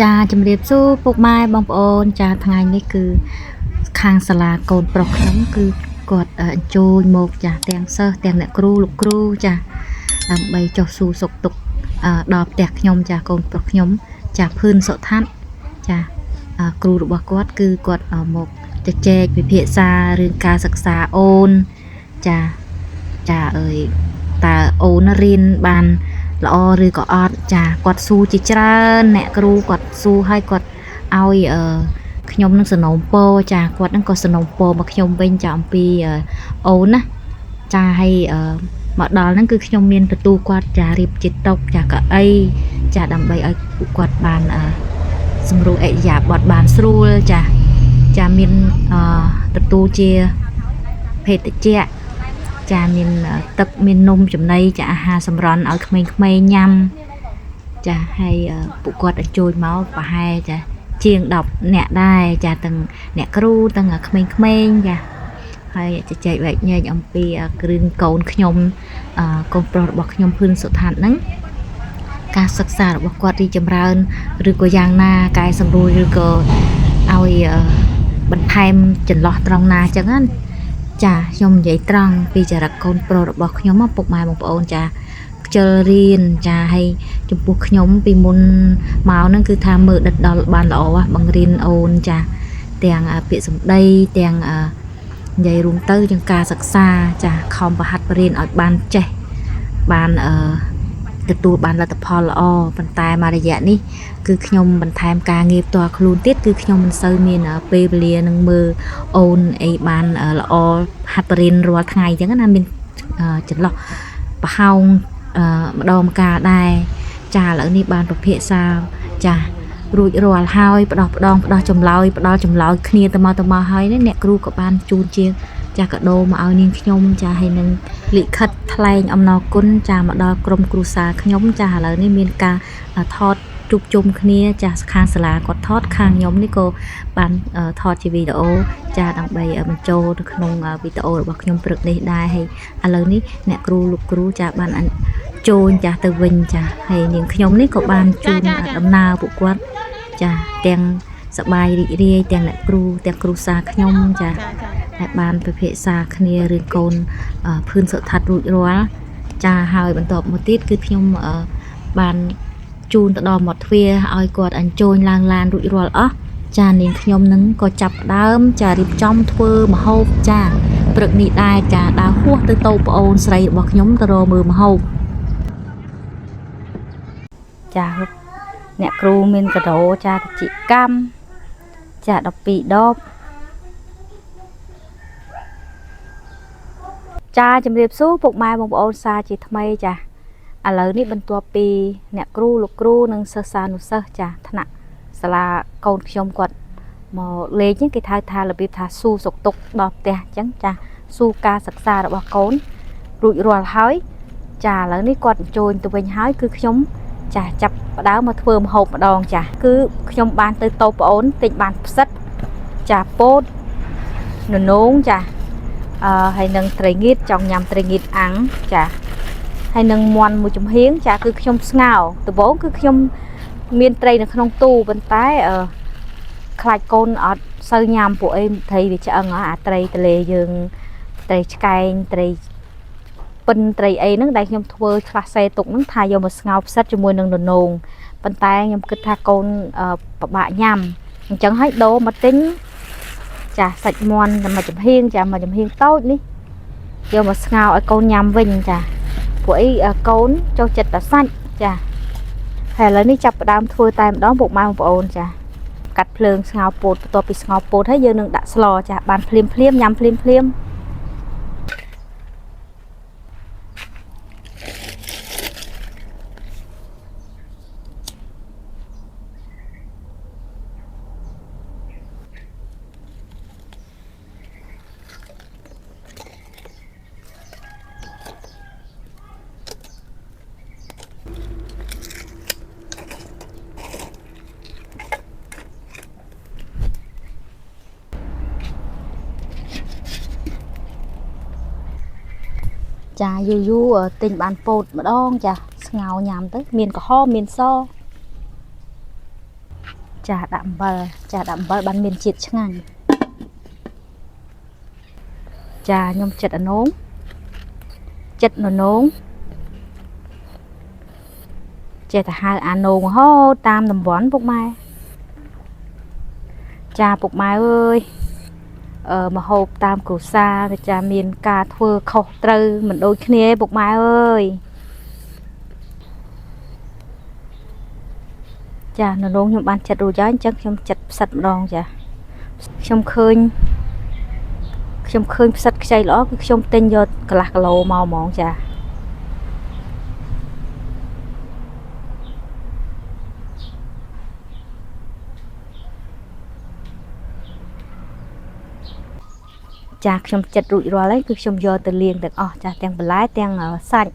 ចាជំរាបសួរពុកម៉ែបងប្អូនចាថ្ងៃនេះគឺខាងសាលាកូនប្រុសខ្ញុំគឺគាត់អញ្ជើញមកចាទាំងសិស្សទាំងអ្នកគ្រូលោកគ្រូចាដើម្បីចុះសួរសុខទុក្ខដល់ផ្ទះខ្ញុំចាកូនប្រុសខ្ញុំចាភឿនសុថាត់ចាគ្រូរបស់គាត់គឺគាត់មកជជែកវិភាសារឿងការសិក្សាអូនចាអើយតើអូនរៀនបានល្អឬក៏អត់ចាគាត់សួរជាច្រើនអ្នកគ្រូគាត់សួរឲ្យគាត់ឲ្យខ្ញុំនឹងសំណូមពរចាគាត់នឹងក៏សំណូមពរមកខ្ញុំវិញចាអំពីអូនណាចាឲ្យមកដល់ហ្នឹងគឺខ្ញុំមានទទួលគាត់ចារៀបជាតុចាកៅអីចាដើម្បីឲ្យពួកគាត់បានសម្រួលអិយាបថបានស្រួលចាមានទទួលជាភេទជ្ជៈចាមានទឹកមាននំចំណីចាអាហារសម្រន់ឲ្យក្មេងៗញ៉ាំចាហើយពួកគាត់អញ្ជើញមកប្រហែលចាជាង10នាក់ដែរចាទាំងអ្នកគ្រូទាំងក្មេងៗចាហើយជជែកវែកញែកអំពីគ្រឿងកូនខ្ញុំកូនប្រុសរបស់ខ្ញុំភឿនសុថាត់ហ្នឹងការសិក្សារបស់គាត់រីចម្រើនឬក៏យ៉ាងណាកែសម្រួលឬក៏ឲ្យបន្ថែមចន្លោះត្រង់ណាចឹងណាចាខ្ញុំនិយាយត្រង់ពីចរិតកូនប្រុសរបស់ខ្ញុំពុកម៉ែបងប្អូនចាខ្ជិលរៀនចាហើយចំពោះខ្ញុំពីមុនមកហ្នឹងគឺថាមើលដិតដល់បានល្អបង្រៀនអូនចាទាំងពាក្យសម្ដីទាំងនិយាយរួមទៅទាំងការសិក្សាចាខំប្រហាត់បរៀនឲ្យបានចេះបានទទួលបានលទ្ធផលល្អប៉ុន្តែមករយៈនេះគឺខ្ញុំបន្ថែមការងារផ្ទាល់ខ្លួនទៀតគឺខ្ញុំមិនសូវមានពេលវេលានឹងមើលអូនអីបានល្អហាត់បរៀនរាល់ថ្ងៃអញ្ចឹងណាមានចន្លោះប្រហោងម្ដងម្កាលដែរចាឥឡូវនេះបានពិភាក្សាចារួចរាល់ហើយផ្ដោះចម្លើយផ្ដល់ចម្លើយគ្នាទៅមកហើយអ្នកគ្រូក៏បានជូនជាចាកាដូមកឲ្យនាងខ្ញុំចាហើយនឹងលិខិតថ្លែងអំណរគុណចាមកដល់ក្រុមគ្រួសារខ្ញុំចាឥឡូវនេះមានការថតជួបជុំគ្នាចាខាងសាលាគាត់ថតខាងខ្ញុំនេះក៏បានថតជាវីដេអូចាដើម្បីបញ្ចូលទៅក្នុងវីដេអូរបស់ខ្ញុំព្រឹកនេះដែរហើយឥឡូវនេះអ្នកគ្រូលោកគ្រូចាបានចូលចាទៅវិញចាហើយនាងខ្ញុំនេះក៏បានជូនដំណើរពួកគាត់ចាទាំងសប្បាយរីករាយទាំងអ្នកគ្រូទាំងគ្រូសាខ្ញុំចាដែលបានពិភាក្សាគ្នារឿងកូនភឿនសុថាត់រួចរាល់ចាហើយបន្ទាប់មកទៀតគឺខ្ញុំបានជូនទៅដល់មាត់ទ្វារឲ្យគាត់អញ្ជើញឡើងឡានរួចរាល់អស់ចានាងខ្ញុំនឹងក៏ចាប់ផ្ដើមចារៀបចំធ្វើម្ហូបចាព្រឹកនេះដែរចាដើរហួសទៅតូបប្អូនស្រីរបស់ខ្ញុំទៅរកមើលម្ហូបចាអ្នកគ្រូមានកាដូចាតិចកម្មចា12ដបចាជំរាបសួរពុកម៉ែបងប្អូនសាជាថ្មីចាឥឡូវនេះបន្ទាប់ពីអ្នកគ្រូលោកគ្រូនិងសិស្សានុសិស្សចាថ្នាក់សាលាកូនខ្ញុំគាត់មកលេងគេថារបៀបថាសួរសុខទុក្ខដល់ផ្ទះអញ្ចឹងចាសួរការសិក្សារបស់កូនរួចរាល់ហើយចាឥឡូវនេះគាត់អញ្ជើញទៅវិញហើយគឺខ្ញុំចាចាប់ផ្ដើមមកធ្វើម្ហូបម្ដងចាគឺខ្ញុំបានទៅតូបប្អូនទិញបានផ្សិតចាពោតននងចាហើយនឹងត្រីងៀតចង់ញ៉ាំត្រីងៀតអាំងចាហើយនឹងមាន់មួយចំហៀងចាគឺខ្ញុំស្ងោរដំបូងគឺខ្ញុំមានត្រីនៅក្នុងទូប៉ុន្តែខ្លាចកូនអត់សូវញ៉ាំពួកអីត្រីវាឆ្អឹងអាត្រីទលេយើងត្រីឆ្កែងត្រីពិនត្រីអីហ្នឹងដែលខ្ញុំធ្វើខ្លះសេទុកហ្នឹងថាយកមកស្ងោរផ្សិតជាមួយនឹងននងប៉ុន្តែខ្ញុំគិតថាកូនពិបាកញ៉ាំអញ្ចឹងហើយដូរមកទិញចាសាច់មាន់មួយចំហៀងចាមួយចំហៀងតូចនេះយកមកស្ងោរឲ្យកូនញ៉ាំវិញចាពួកអីកូនចូលចិត្តតែសាច់ចាហើយឥឡូវនេះចាប់ផ្ដើមធ្វើតែម្ដងពុកម៉ែបងប្អូនចាកាត់ភ្លើងស្ងោរពោតបន្ទាប់ពីស្ងោរពោតហើយយើងនឹងដាក់ស្លចាបានភ្លាមញ៉ាំភ្លាមចាយូរទិញបានពោតម្ដងចាស្ងោរញ៉ាំទៅមានក្រហមមានស ចាដាក់អំបិលចាដាក់អំបិលបានមានជាតិឆ្ងាញ់ចាខ្ញុំចិត្តអានោងចិត្តននោងចេះតែហៅអានោងហូតតាមតំបន់ពុកម៉ែចាពុកម៉ែអើយមហូបតាមគ្រួសារចាមានការធ្វើខុសត្រូវមិនដូចគ្នាទេពុកម៉ែអើយចាននោងខ្ញុំបានចិត្តរួចហើយអញ្ចឹងខ្ញុំចិត្តផ្សិតម្ដងចាខ្ញុំឃើញផ្សិតខ្ចីល្អគឺខ្ញុំទិញយកកន្លះគីឡូមកហ្មងចាចាខ្ញុំចិត្តរួចរាល់ហើយគឺខ្ញុំយកទៅលាងទាំងអស់ចាទាំងបន្លែទាំងសាច់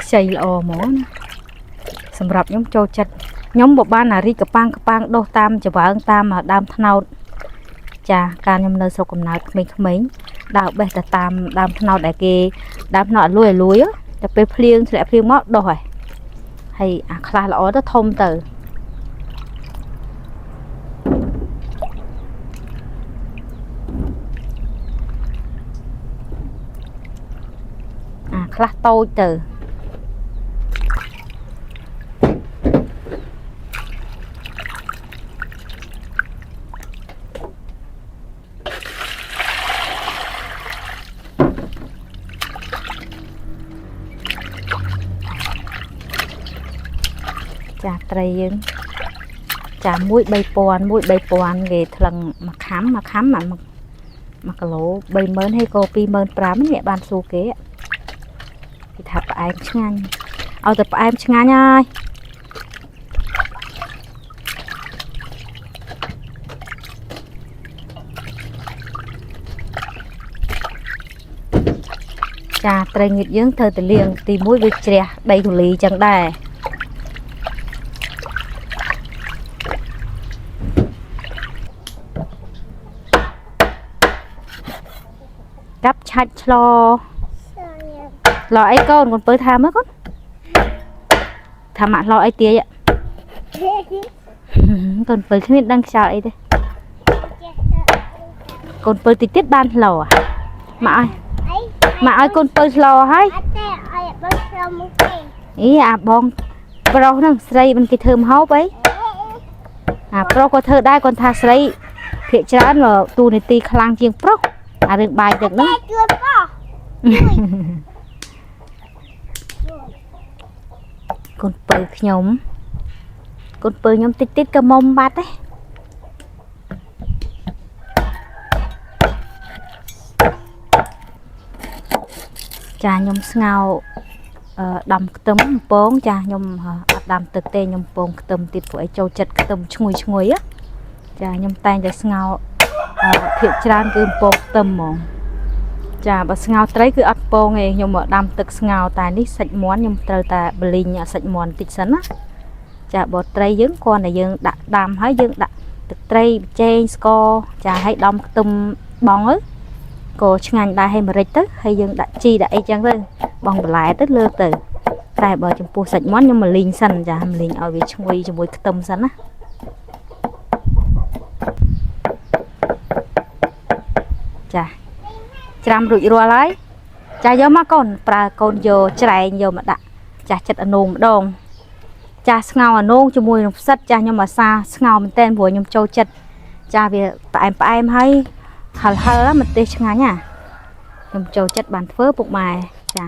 ខ្ចីល្អហ្មងណាសម្រាប់ខ្ញុំចូលចិត្តខ្ញុំបបានអារីកកប៉ាំងដុសតាមច្បើងតាមដើមត្នោតចាកាលខ្ញុំនៅស្រុកកំណើតក្មេងៗដើរបេះទៅតាមដើមត្នោតដែលគេដើមត្នោតឲ្យលួយតែពេលភ្លៀងធ្លាក់ភ្លៀងមកដុសហើយអាខ្លះល្អទៅធំទៅអាខ្លះតូចទៅចាត្រីយើងចា1 3000គេថ្លឹងមួយខាំ1គីឡូ30000ហើយក៏25000នេះបានសួរគេថាផ្អែមឆ្ងាញ់ឲ្យតែផ្អែមឆ្ងាញ់ហើយចាត្រីងៀតយើងត្រូវតែលាងទី1វាជ្រះដីធូលីចឹងដែរកាប់ឆាច់ឆ្លអីកូនកូនពើថាមើលកូនថាម៉ាក់ឆ្លអីទាយកូនពើគ្មានដឹងខ្យល់អីទេកូនពើតិចទៀតបានឆ្លម៉ាក់ឲ្យកូនពើឆ្លហើយអីអាបងប្រុសហ្នឹងស្រីមិនគេធ្វើម្ហូបអីអាប្រុសក៏ធ្វើដែរគាត់ថាស្រីភាគច្រើនទូនីតិខ្លាំងជាងប្រុសអារឿងបាយទឹកហ្នឹងកូនពើខ្ញុំតិចក៏មុំបាត់ទេចាខ្ញុំស្ងោដាំខ្ទឹមពងចាខ្ញុំអត់ដាំទឹកទេខ្ញុំពងខ្ទឹមទៀតព្រោះឲ្យចូលចិត្តខ្ទឹមឈ្ងុយចាខ្ញុំតែងតែស្ងោភាគច្រើនគឺពងខ្ទឹមហ្មងចាបើស្ងោត្រីគឺអត់ពងទេខ្ញុំមកដាំទឹកស្ងោតែនេះសាច់មាន់ខ្ញុំត្រូវតែបលីងសាច់មាន់តិចសិនណាចាបើត្រីយើងគ្រាន់តែយើងដាក់ដាំហើយយើងដាក់ទឹកត្រីចេងស្ករចាឲ្យដំខ្ទឹមបងទៅក៏ឆ្ងាញ់ដែរហើយម្រេចទៅហើយយើងដាក់ជីដាក់អីចឹងទៅបងបន្លែទៅលើទៅតែបើចំពោះសាច់មាន់ខ្ញុំមកលីងសិនចាមកលីងឲ្យវាឈ្ងុយជាមួយខ្ទឹមសិនណាចាច្រាំរួចរាល់ហើយចាយកមកកូនប្រើកូនយកច្រែងយកមកដាក់ចាចិត្តអានោងម្ដងចាស្ងោអានោងជាមួយនឹងផ្សិតចាខ្ញុំអាសាស្ងោមែនតើព្រោះខ្ញុំចូលចិត្តចាវាផ្អែមហើយហឹលម្ទេសឆ្ងាញ់ណាខ្ញុំចូលចិត្តបានធ្វើពុកម៉ែចា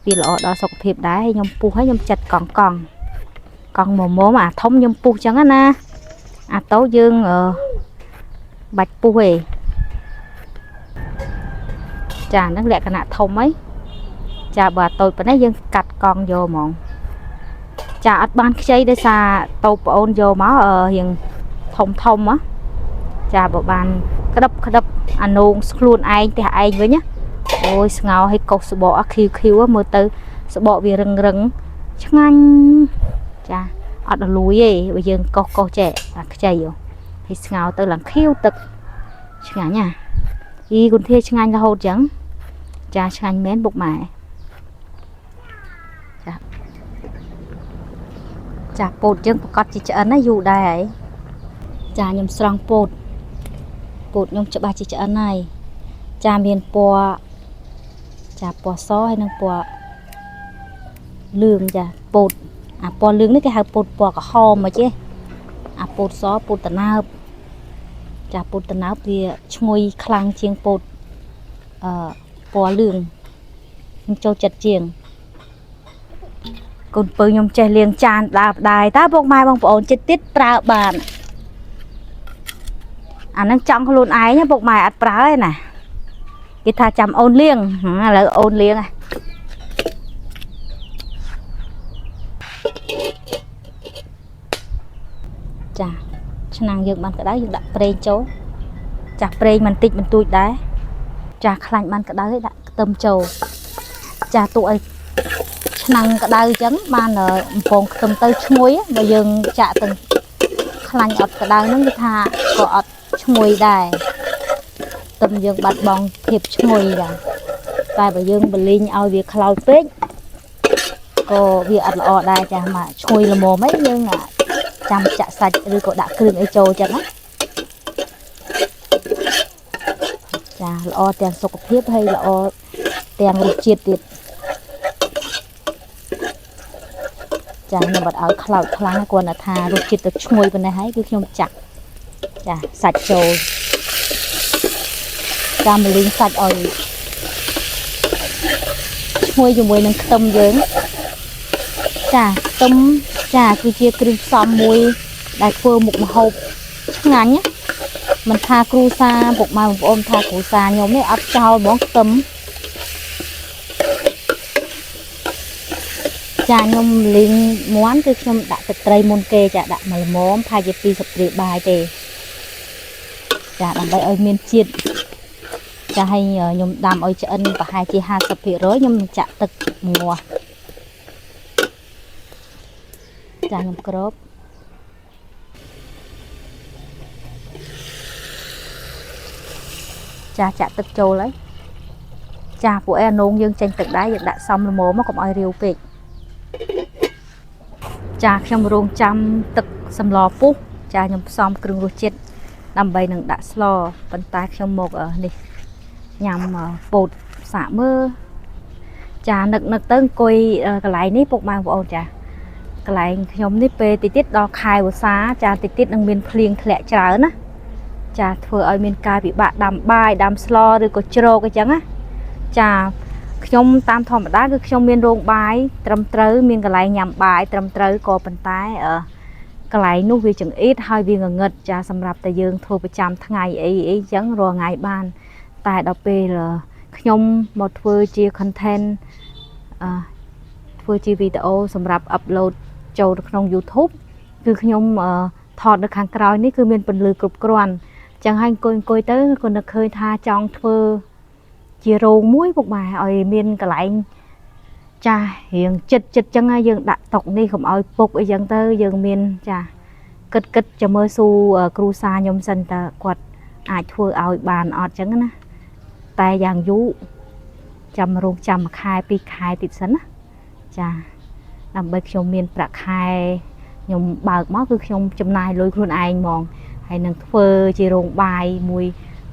វាល្អដល់សុខភាពដែរហើយខ្ញុំពុះហើយខ្ញុំចិត្តកង់មុំអាធំខ្ញុំពុះចឹងណាអាតូចយើងបាច់ពុះឯងចាហ្នឹងលក្ខណៈធំហីចាបើតូចប៉ុណ្ណេះយើងកាត់កង់យកហ្មងចាអត់បានខ្ចីដោយសារតូបប្អូនយកមករៀងធំហ៎ចាបើបានក្តឹបអានោងខ្លួនឯងផ្ទះឯងវិញណាអូយស្ងោរឲ្យកុសសបកខៀវមើលទៅសបកវារឹងឆ្ងាញ់ចាអត់រលួយទេបើយើងកុសចេះអាខ្ចីហើយស្ងោរទៅឡើងខៀវទឹក ឆ្ងាញ់ណាអីគុនធាឆ្ងាញ់រហូតចឹងចាឆ្ងាញ់មែនពុកម៉ែចាពោតយើងប្រកាសជាឆ្អិនណាយូរដែរហើយចាខ្ញុំស្រង់ពោតខ្ញុំច្បាស់ជាឆ្អិនហើយចាមានពណ៌ចាពណ៌សហើយនិងពណ៌លឿងចាពោតអាពណ៌លឿងនេះគេហៅពោតពណ៌ក្រហមមកចេះអាពោតសពោតតណើបចាពោតតណើបវាឈ្ងុយខ្លាំងជាងពោតពណ៌លឿងខ្ញុំចូលចិត្តជាងកូនពៅខ្ញុំចេះលាងចានដើរដែរតើពុកម៉ែបងប្អូនចិត្តទៀតប្រើបានអានឹងចង់ខ្លួនឯងពុកម៉ែអត់ប្រើទេណាគេថាចាំអូនលាងឥឡូវអូនលាងចាឆ្នាំងយើងបានក្តៅយើងដាក់ប្រេងចូលចាស់ប្រេងបន្តិចបន្តួចដែរចាស់ខ្លាញ់បានក្តៅឲ្យដាក់ខ្ទឹមចូលចាស់ទុកឲ្យឆ្នាំងក្តៅអញ្ចឹងបានបំពងខ្ទឹមទៅឈ្ងុយបើយើងចាក់ទាំងខ្លាញ់អត់ក្តៅហ្នឹងគឺថាក៏អត់ឈ្ងុយដែរខ្ទឹមយើងបាត់បង់ភាពឈ្ងុយដែរតែបើយើងបលីងឲ្យវាខ្លោចពេកក៏វាអត់ល្អដែរចាស់មកឈ្ងុយល្មមហ្នឹងយើងចាំចាក់សាច់ឬក៏ដាក់គ្រឿងអីចូលអញ្ចឹងណាចាល្អទាំងសុខភាពហើយល្អទាំងរសជាតិទៀតចាខ្ញុំអត់ឲ្យខ្លោចខ្លាំងគ្រាន់តែថារសជាតិទៅឈ្ងុយប៉ុណ្ណេះហើយគឺខ្ញុំចាក់ចាសាច់ចូលចាំលីងសាច់ឲ្យឈ្ងុយជាមួយនឹងខ្ទឹមយើងចាខ្ទឹមចាគឺជាគ្រឿងផ្សំមួយដែលធ្វើមុខម្ហូបឆ្ងាញ់ណាមិនថាគ្រូសាពុកម៉ែបងប្អូនថាគ្រូសាខ្ញុំនេះអត់ចោលហ្មងខ្ទឹមចាខ្ញុំលីងមាន់គឺខ្ញុំដាក់ទឹកត្រីមុនគេចាដាក់មកល្មមផាជា2 ស្លាបព្រាបាយទេចាដើម្បីឲ្យមានជាតិចាឲ្យខ្ញុំដាំឲ្យឆ្អិនប្រហែលជា 50% ខ្ញុំចាក់ទឹកងាស់ចាខ្ញុំគ្របចាចាក់ទឹកចូលហើយចាពួកអានងយើងចេញទឹកដែរយើងដាក់សំល្មមមកកុំឲ្យរាវពេកចាខ្ញុំរងចាំទឹកសម្លពុះចាខ្ញុំផ្សំគ្រឿងរសជាតិដើម្បីនឹងដាក់ស្លប៉ុន្តែខ្ញុំមកនេះញ៉ាំពោតសាកមើលចានឹកទៅអង្គុយកន្លែងនេះពុកម៉ែបងប្អូនចាកន្លែងខ្ញុំនេះពេលតិចទៀតដល់ខែវស្សាចាតិចទៀតនឹងមានភ្លៀងធ្លាក់ច្រើនណាចាធ្វើឲ្យមានការពិបាកដាំបាយដាំស្លឬក៏ជ្រកអញ្ចឹងណាចាខ្ញុំតាមធម្មតាគឺខ្ញុំមានរោងបាយត្រឹមត្រូវមានកន្លែងញ៉ាំបាយត្រឹមត្រូវក៏ប៉ុន្តែកន្លែងនោះវាចង្អៀតហើយវាងងឹតចាសម្រាប់តែយើងធ្វើប្រចាំថ្ងៃអីអញ្ចឹងរាល់ថ្ងៃបានតែដល់ពេលខ្ញុំមកធ្វើជា content ធ្វើជាវីដេអូសម្រាប់ upload ចូលទៅក្នុង YouTube គឺខ្ញុំថតនៅខាងក្រោយនេះគឺមានពន្លឺគ្រប់គ្រាន់ចឹងហើយអង្គុយទៅក៏នឹកឃើញថាចង់ធ្វើជារោងមួយពុកម៉ែឲ្យមានកន្លែងចាស់រៀងចិត្តចឹងហើយយើងដាក់តុកនេះកុំឲ្យពុកអីចឹងទៅយើងមានចាគិតចាំមើលស៊ូគ្រូសាខ្ញុំសិនតើគាត់អាចធ្វើឲ្យបានអត់ចឹងណាតែយ៉ាងយូរចាំរងចាំ1 ខែ 2 ខែទៀតសិនណាចាដើម្បីខ្ញុំមានប្រាក់ខែខ្ញុំបើកមកគឺខ្ញុំចំណាយលុយខ្លួនឯងហ្មងហើយនឹងធ្វើជារោងបាយមួយ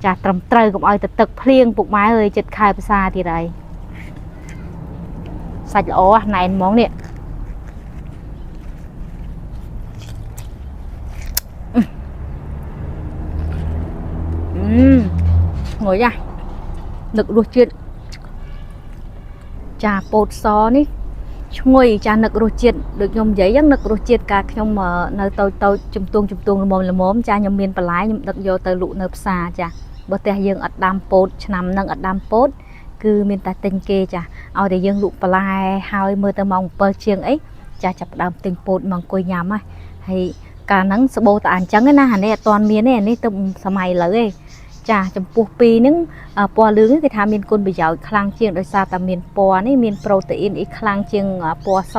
ចាស់ត្រឹមត្រូវកុំឲ្យទឹកភ្លៀងពុកម៉ែអើយចិត្តខែភាសាទៀតហើយសាច់ល្អណែនហ្មងនេះងុយនឹករសជាតិចាពោតសនេះឈ្ងុយចានឹករសជាតិដូចខ្ញុំនិយាយហ្នឹងនឹករសជាតិកាលខ្ញុំនៅតូចជំទង់ល្មមចាខ្ញុំមានបន្លែខ្ញុំដឹកយកទៅលក់នៅផ្សារចាបើផ្ទះយើងអត់ដាំពោតឆ្នាំហ្នឹងអត់ដាំពោតគឺមានតែទិញគេចាឲ្យតែយើងលក់បន្លែហើយមើលទៅម៉ោង7ជាងអីចាចាប់ផ្ដើមទិញពោតមកអង្គុយញ៉ាំហើយកាលហ្នឹងសបោតាអញ្ចឹងណាអានេះអត់ទាន់មានទេអានេះទៅសម័យឥឡូវទេចាចំពោះពីរហ្នឹងពណ៌លឿងគេថាមានគុណប្រយោជន៍ខ្លាំងជាងដោយសារតែមានពណ៌នេះមានប្រូតេអ៊ីនអីខ្លាំងជាងពណ៌ស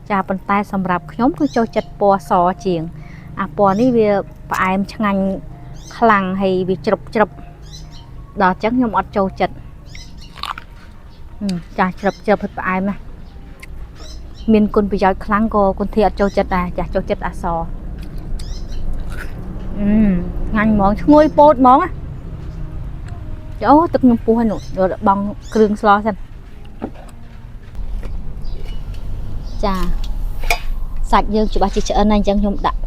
ចាប៉ុន្តែសម្រាប់ខ្ញុំគឺចូលចិត្តពណ៌សជាងអាពណ៌នេះវាផ្អែមឆ្ងាញ់ ខ្លាំងហើយវាជ្រុបដល់ចឹងខ្ញុំអត់ចូលចិត្តចាជ្រុបហើយផ្អែមណាមានគុណប្រយោជន៍ខ្លាំងក៏គុនធាអត់ចូលចិត្តដែរចាចូលចិត្តអសងាញ់ហ្មងឈ្ងុយពោតហ្មងអូទឹកខ្ញុំពុះហើយនោះយកបងគ្រឿងស្លសិនចាសាច់យើងច្បាស់ជាឆ្អិនហើយអញ្ចឹងខ្ញុំដាក់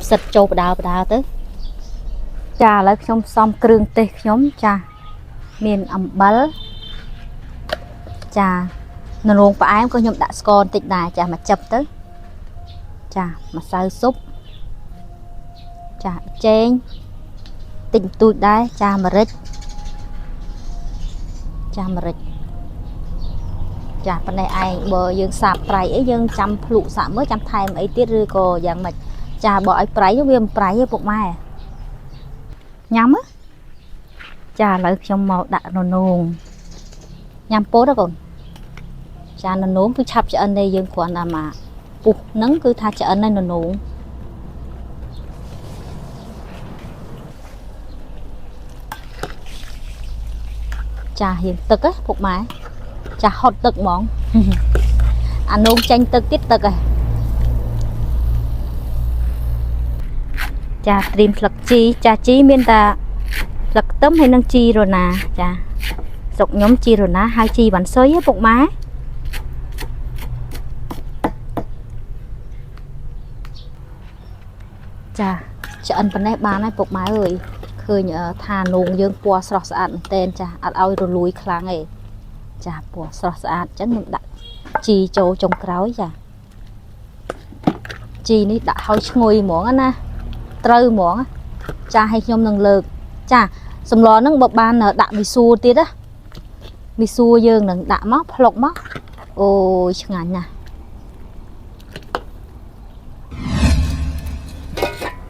ផ្សិតចូលបដាទៅចាឥឡូវខ្ញុំផ្សំគ្រឿងទេសខ្ញុំចាមានអំបិលចានរងផ្អែមក៏ខ្ញុំដាក់ស្ករបន្តិចដែរចាមកចិបទៅចាម្សៅស៊ុបចាចេងតិចតួចដែរចាម្រេចចាប៉ុណ្ណេះឯងបើយើងសាបប្រៃអីយើងចាំភ្លុកសាក់មើលចាំថែមអីទៀតឬក៏យ៉ាងម៉េចចាបើឲ្យប្រៃវាមិនប្រៃទេពុកម៉ែញ៉ាំចាឥឡូវខ្ញុំមកដាក់ននោងញ៉ាំពោតទេកូនចាននោងគឺឆាប់ឆ្អិនទេយើងគ្រាន់តែមកពុះហ្នឹងគឺថាឆ្អិនហើយននោងចារៀងទឹកហ៎ពុកម៉ែចាហត់ទឹកហ្មងអានោងចាញ់ទឹកទៀតទឹកហ៎ចាត្រៀមស្លឹកជីចាជីមានតែស្លឹកខ្ទឹមហើយនឹងជីរណាចាស្រុកខ្ញុំជីរណាហើយជីវ៉ាន់ស៊ុយហ៎ពុកម៉ែចាឆ្អិនប៉ុណ្ណេះបានហើយពុកម៉ែអើយឃើញថានោងយើងពណ៌ស្រស់ស្អាតមែនតើចាអត់ឲ្យរលួយខ្លាំងទេចាពណ៌ស្រស់ស្អាតអញ្ចឹងខ្ញុំដាក់ជីចូលចុងក្រោយចាជីនេះដាក់ឲ្យឈ្ងុយហ្មងណាត្រូវហ្មងចាឲ្យខ្ញុំនឹងលើកចាសម្លហ្នឹងបើបានដាក់មីសួរទៀតណាមីសួរយើងនឹងដាក់មកផ្លុកមកអូយឆ្ងាញ់ណាស់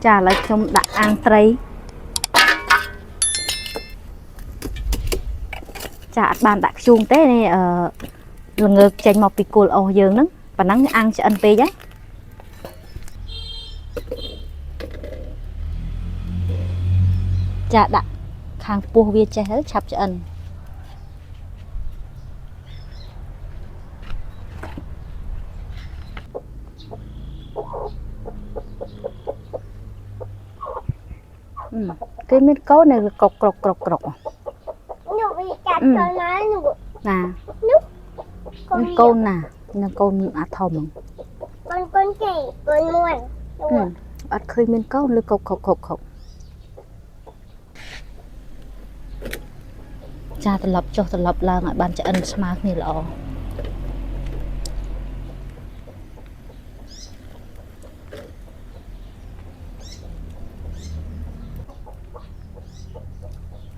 ចាឥឡូវខ្ញុំដាក់អាំងត្រីចាអត់បានដាក់ខ្ជូងទេនេះល្ងើកចេញមកពីគល់អស់យើងហ្នឹងប៉ណ្ណឹងអាំងឆ្អិនពេកហើយចាដាក់ខាងពោះវាចេះទៅឆាប់ឆ្អិនគេមានកូននៅក្រកនោះវាកាត់ចូលណានោះណានោះកូនណានឹងកូនអាធំហ្នឹងកូនគេកូនមួយអត់ឃើញមានកូនឬកុកចាត្រឡប់ចុះត្រឡប់ឡើងឲ្យបានឆ្អិនស្មើគ្នាល្អ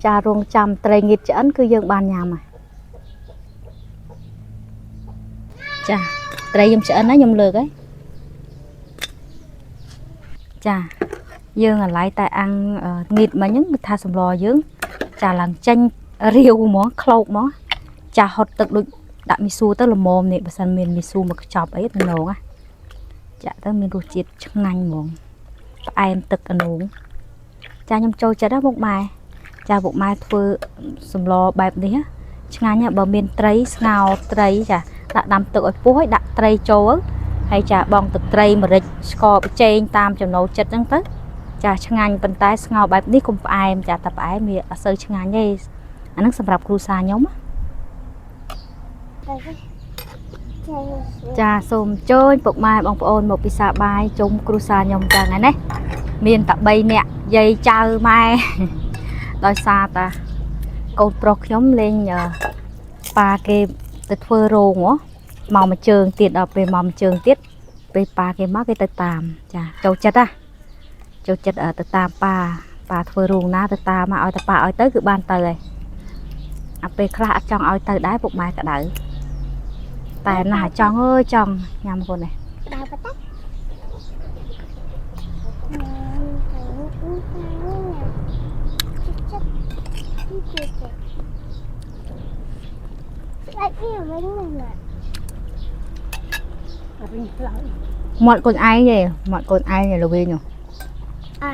ចារងចាំត្រីងៀតឆ្អិនគឺយើងបានញ៉ាំហើយចាត្រីខ្ញុំឆ្អិនហើយខ្ញុំលើកហើយចាយើងអាឡ័យតែអាំងងៀតមិញហ្នឹងគឺថាសម្លយើងចាឡើងចេញរាវហ្មងខ្លោកហ្មងចាហត់ទឹកដូចដាក់មីសួរទៅល្មមនេះបើសិនមានមីសួរមកខ្ចប់អីទៅនងណាចាទៅមានរសជាតិឆ្ងាញ់ហ្មងផ្អែមទឹកអនុងចាខ្ញុំចូលចិត្តណាមុខម៉ែចាពុកម៉ែធ្វើសម្លបែបនេះឆ្ងាញ់បើមានត្រីស្ងោរត្រីចាដាក់ដាំទឹកឲ្យពុះឲ្យដាក់ត្រីចូលហើយចាបងទឹកត្រីម្រេចស្ករប៊ីចេងតាមចំណូលចិត្តហ្នឹងទៅចាឆ្ងាញ់ប៉ុន្តែស្ងោរបែបនេះកុំផ្អែមចាតែផ្អែមវាអត់សូវឆ្ងាញ់ទេអាហ្នឹងសម្រាប់គ្រួសារខ្ញុំចាសូមអញ្ជើញពុកម៉ែបងប្អូនមកពិសាបាយជុំគ្រួសារខ្ញុំចឹងហ្នឹងណាមានតែ3នាក់យាយចៅម៉ែដោយសារតាកូនប្រុសខ្ញុំលេងប៉ាគេទៅធ្វើរោងហ៎មកមួយជើងទៀតដល់ពេលមកមួយជើងទៀតពេលប៉ាគេមកគេទៅតាមចាចូលចិត្តណាចូលចិត្តទៅតាមប៉ាធ្វើរោងណាទៅតាមមកឲ្យតែប៉ាឲ្យទៅគឺបានទៅហើយអាពេលខ្លះអត់ចង់ឲ្យទៅដែរពុកម៉ែក្តៅតែណាចង់អើយចង់ញ៉ាំកូននេះដែរប៉ុណ្ណាមាត់កូនឯងទេមាត់កូនឯងល្វីង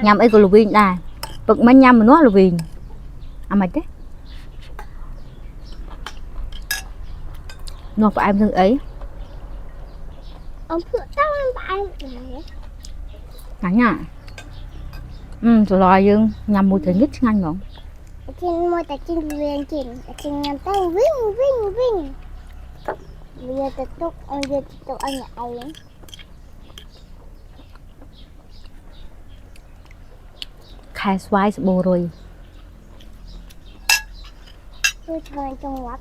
ញ៉ាំអីក៏ល្វីងដែរ bực mấy nhâm mà nó là vì à mày thế nó phải em thương ấy ông phụ tao em phải ngắn nhá rồi lo dương nhâm mùi thử nhất ngang ngọn trên môi tại trên viên trên nhầm tay vinh bây giờ tiếp tục anh ấy khai xoay bồ rồi tôi chơi trong quạt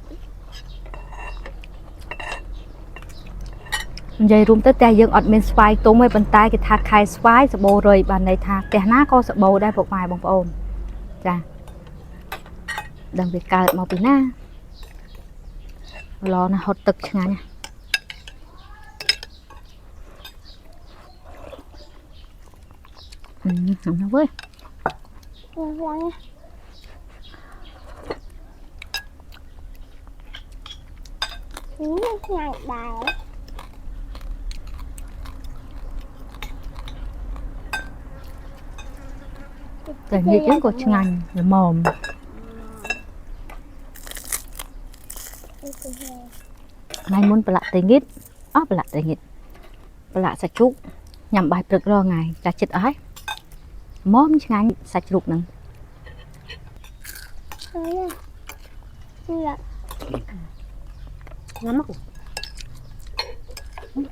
dây rung tới tay dương ọt men xoay tốn mấy bàn tay cái thà khai xoay bồ rồi bàn này thà té ná có sợ bồ đây một vài bông ồn cha đừng việc cài màu pin na lo nó hot tực chẳng nha không nó với vâng nhảy bài cái gì chứ có ngành là mồm ngày muốn bả tình ít bả tình ít bả sạch chút nhằm bài trực lo ngày trả chật ấy móm ngành sạch ruột nè ngắm mắt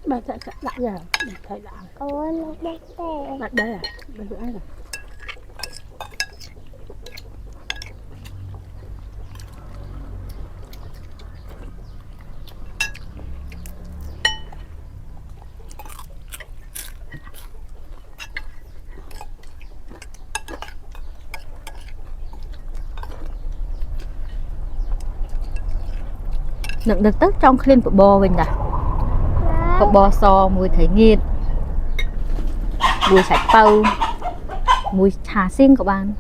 bà sẽ đặt giờ thầy đã ôi nó đẹp tệ đặt đây à bây giờ ăn được tức trong clean của bò mình đã có bò so mùi thấy nghiệt mùi sạch bầu mùi trà xin của bạn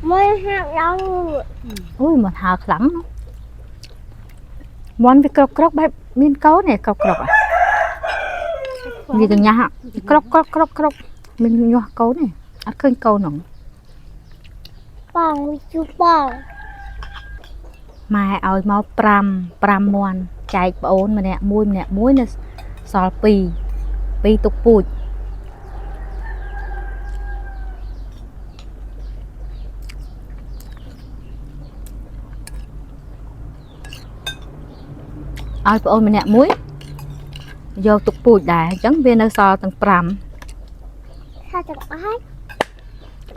môi hạt đâu ui mà hạt lắm món với cróc bếp miên cấu này cróc à gì từng nhà cróc mình nhòa cấu này ăn khơi câu nóng bong chú bong mai ao máu pram muôn chạy ôn mà nè muối nè sò pi tục bụi ao ôn mà nè muối vô tục bụi đại chẳng viên ở sò tầng pram sao chẳng ai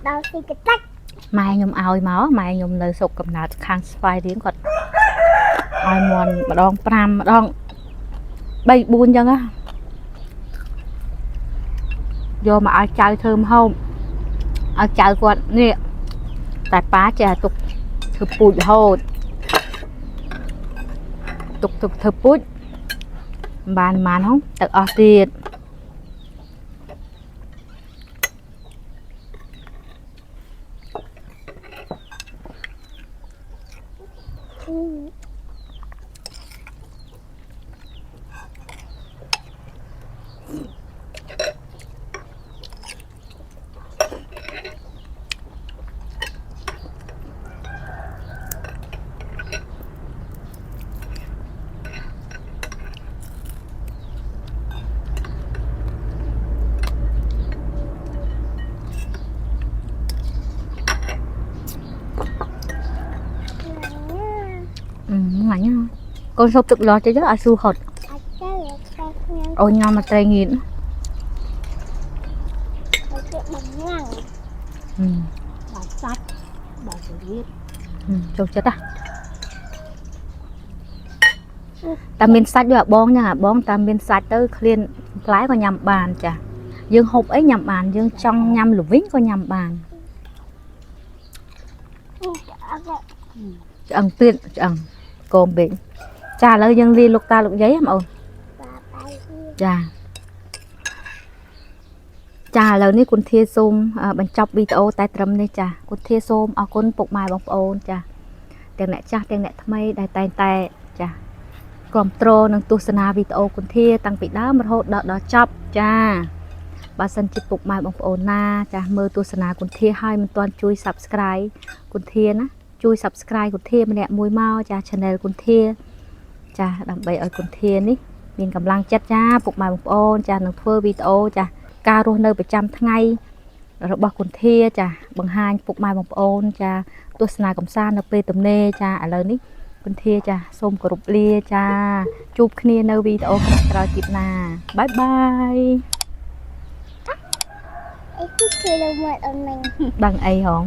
đâu thì cái tách mai nhom ao máu mai nhom lời sụp cầm nạt khang phai tiếng còn ao muôn mà đong pram mà đong bay buôn chân á vô mà ai chơi thơm không ai chơi quạt nè tại phá chè tục thực bụi hột tục thực bụi bàn màn không tự ở tiền mà nhá con sâu tự lo cho rất là su hột ôi nhau mà tay nghiền bà sắt bà biết châu chết à ta miên sạch rồi bón nha bón ta miên sạch tới liên lái có nhầm bàn chả dương hộp ấy nhầm bàn dương trong nhầm lục vính có nhầm bàn chẳng tuyệt chẳng còn bệnh cha lời dân liên lục ta lục giấy em ơi cha lời ní con thia xôm bánh chọc video tay trầm đây cha con thia xôm con bột mài bông ôn cha tiền nè cha tiền nè thay đai tay cha គាំទ្រនិងទស្សនាវីដេអូគុនធាតាំងពីដើមរហូតដល់ចប់ចាបើសិនជាពុកម៉ែបងប្អូនណាចាមើលទស្សនាគុនធាហើយមិនទាន់ជួយ Subscribe គុនធាណាជួយ Subscribe គុនធាម្នាក់មួយមកចា Channel គុនធាចាដើម្បីឲ្យគុនធានេះមានកម្លាំងចិត្តចាពុកម៉ែបងប្អូនចានឹងធ្វើវីដេអូចាការរស់នៅប្រចាំថ្ងៃរបស់គុនធាចាបង្ហាញពុកម៉ែបងប្អូនចាទស្សនាកំសាន្តនៅពេលទំនេរចាឥឡូវនេះគុនធាចាសូមគោរពលាចាជួបគ្នានៅវីដេអូក្រោយៗទៀតណាបាយបាយ Ê, cái kia đâu mà ở mình. ដឹងអីហង